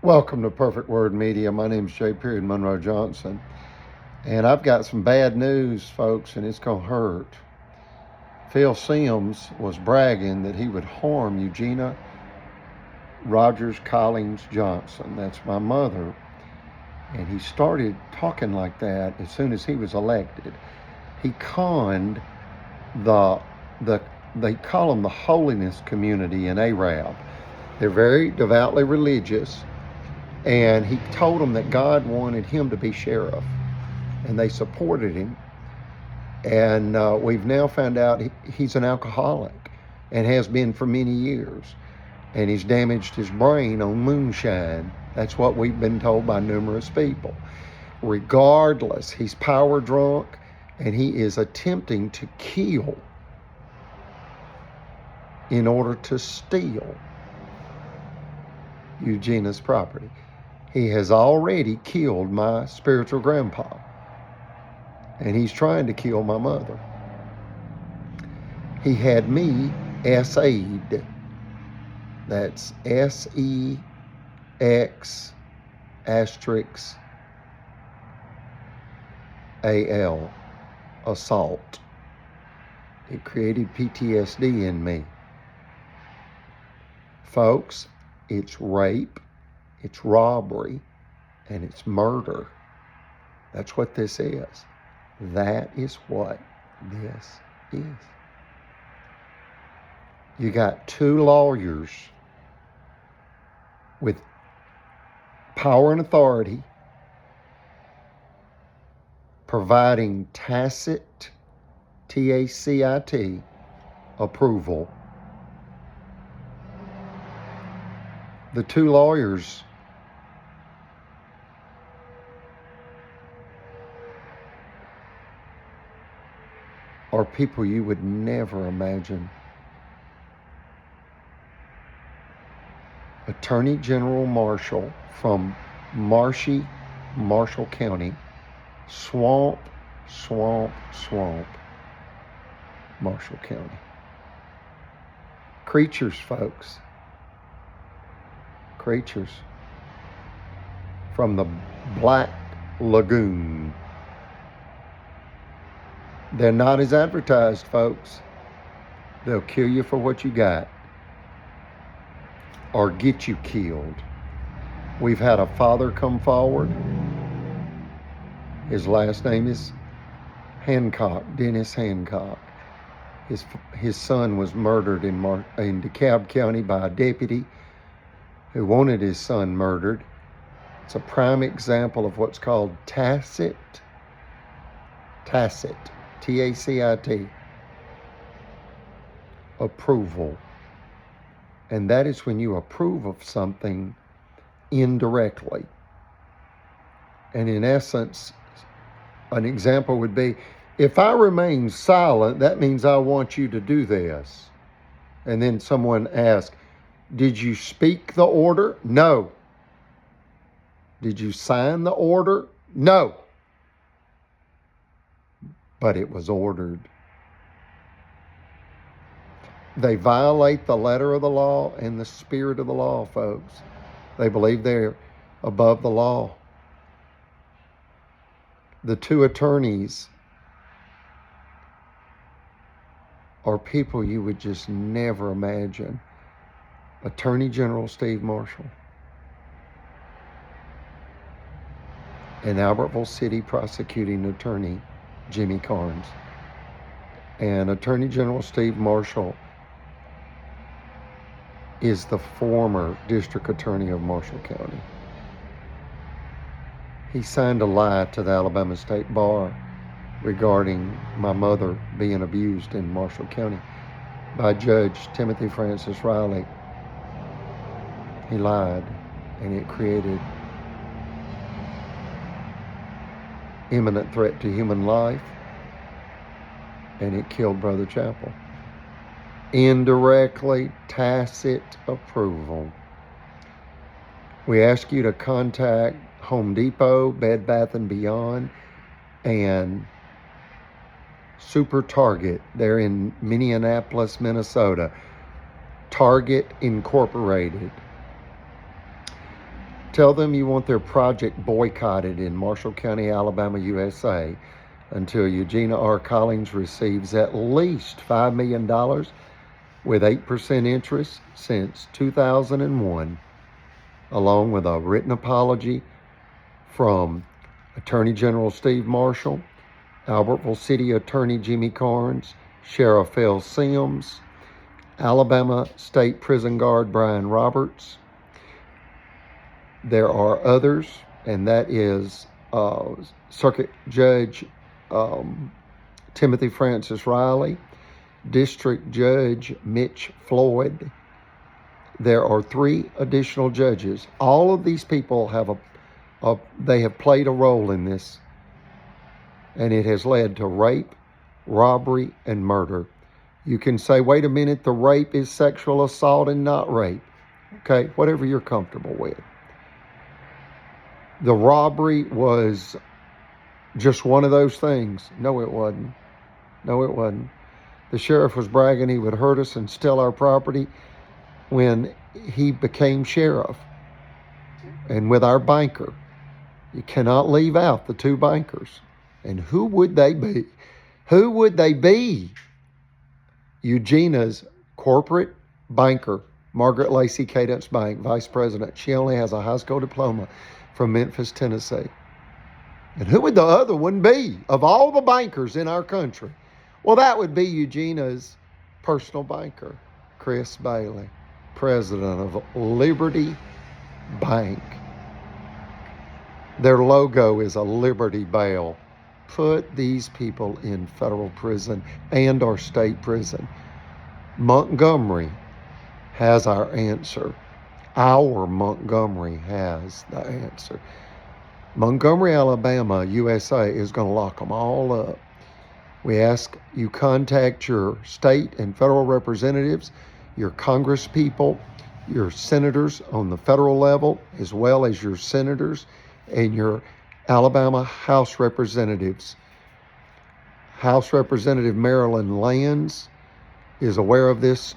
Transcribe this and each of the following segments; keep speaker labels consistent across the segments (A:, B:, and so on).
A: Welcome to Perfect Word Media. My name is J. Monroe Johnson, and I've got some bad news, folks, and it's going to hurt. Phil Sims was bragging that he would harm Eugenia Rogers Collins Johnson. That's my mother. And he started talking like that as soon as he was elected. He conned the they call them the holiness community in Arab. They're very devoutly religious. And he told them that God wanted him to be sheriff, and they supported him. And we've now found out he's an alcoholic and has been for many years. And he's damaged his brain on moonshine. That's what we've been told by numerous people. Regardless, he's power drunk, and he is attempting to kill in order to steal Eugenia's property. He has already killed my spiritual grandpa, and he's trying to kill my mother. He had me SA'd. That's SEX asterisk AL, assault. It created PTSD in me. Folks, it's rape, it's robbery, and it's murder. That's what this is. That is what this is. You got two lawyers with power and authority providing tacit, TACIT, approval. The two lawyers are people you would never imagine. Attorney General Marshall from Marshall County, swamp, Marshall County. Creatures, folks. Creatures from the Black Lagoon. They're not as advertised, folks. They'll kill you for what you got or get you killed. We've had a father come forward. His last name is Hancock, Dennis Hancock. His son was murdered in DeKalb County by a deputy who wanted his son murdered. It's a prime example of what's called tacit, TACIT, approval. And that is when you approve of something indirectly. And in essence, an example would be, if I remain silent, that means I want you to do this. And then someone asks, did you speak the order? No. Did you sign the order? No. But it was ordered. They violate the letter of the law and the spirit of the law, folks. They believe they're above the law. The two attorneys are people you would just never imagine. Attorney General Steve Marshall and Albertville City Prosecuting Attorney Jimmy Carnes. And Attorney General Steve Marshall is the former District Attorney of Marshall County. He signed a lie to the Alabama State Bar regarding my mother being abused in Marshall County by Judge Timothy Francis Riley. He lied, and it created imminent threat to human life, and it killed Brother Chapel. Indirectly, tacit approval. We ask you to contact Home Depot, Bed Bath & Beyond, and Super Target. They're in Minneapolis, Minnesota. Target Incorporated. Tell them you want their project boycotted in Marshall County, Alabama, USA, until Eugenia R. Collins receives at least $5 million with 8% interest since 2001, along with a written apology from Attorney General Steve Marshall, Albertville City Attorney Jimmy Carnes, Sheriff Phil Sims, Alabama State Prison Guard Brian Roberts. There are others, and that is Circuit Judge Timothy Francis Riley, District Judge Mitch Floyd. There are 3 additional judges. All of these people have they have played a role in this, and it has led to rape, robbery, and murder. You can say, wait a minute, the rape is sexual assault and not rape. Okay, whatever you're comfortable with. The robbery was just one of those things. No, it wasn't. No, it wasn't. The sheriff was bragging he would hurt us and steal our property when he became sheriff. And with our banker, you cannot leave out the 2 bankers. And who would they be? Who would they be? Eugenia's corporate banker, Margaret Lacey Cadence Bank, vice president. She only has a high school diploma from Memphis, Tennessee. And who would the other one be of all the bankers in our country? Well, that would be Eugenia's personal banker, Chris Bailey, president of Liberty Bank. Their logo is a Liberty Bell. Put these people in federal prison and or state prison. Montgomery has our answer. Our Montgomery has the answer. Montgomery, Alabama, USA is going to lock them all up. We ask you contact your state and federal representatives, your Congress people, your senators on the federal level, as well as your senators and your Alabama House representatives. House Representative Marilyn Lands is aware of this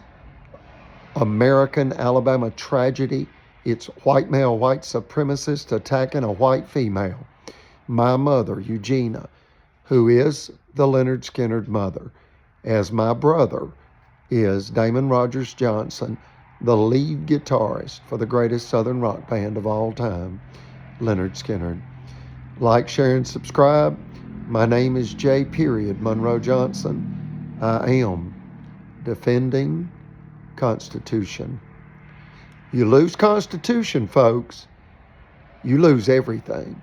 A: American Alabama tragedy. It's white male, white supremacist attacking a white female. My mother, Eugenia, who is the Leonard Skinner mother, as my brother is Damon Rogers Johnson, the lead guitarist for the greatest Southern rock band of all time, Leonard Skinner. Like, share, and subscribe. My name is J. Monroe Johnson. I am defending Constitution. You lose Constitution, folks, you lose everything.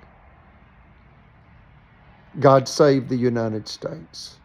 A: God save the United States.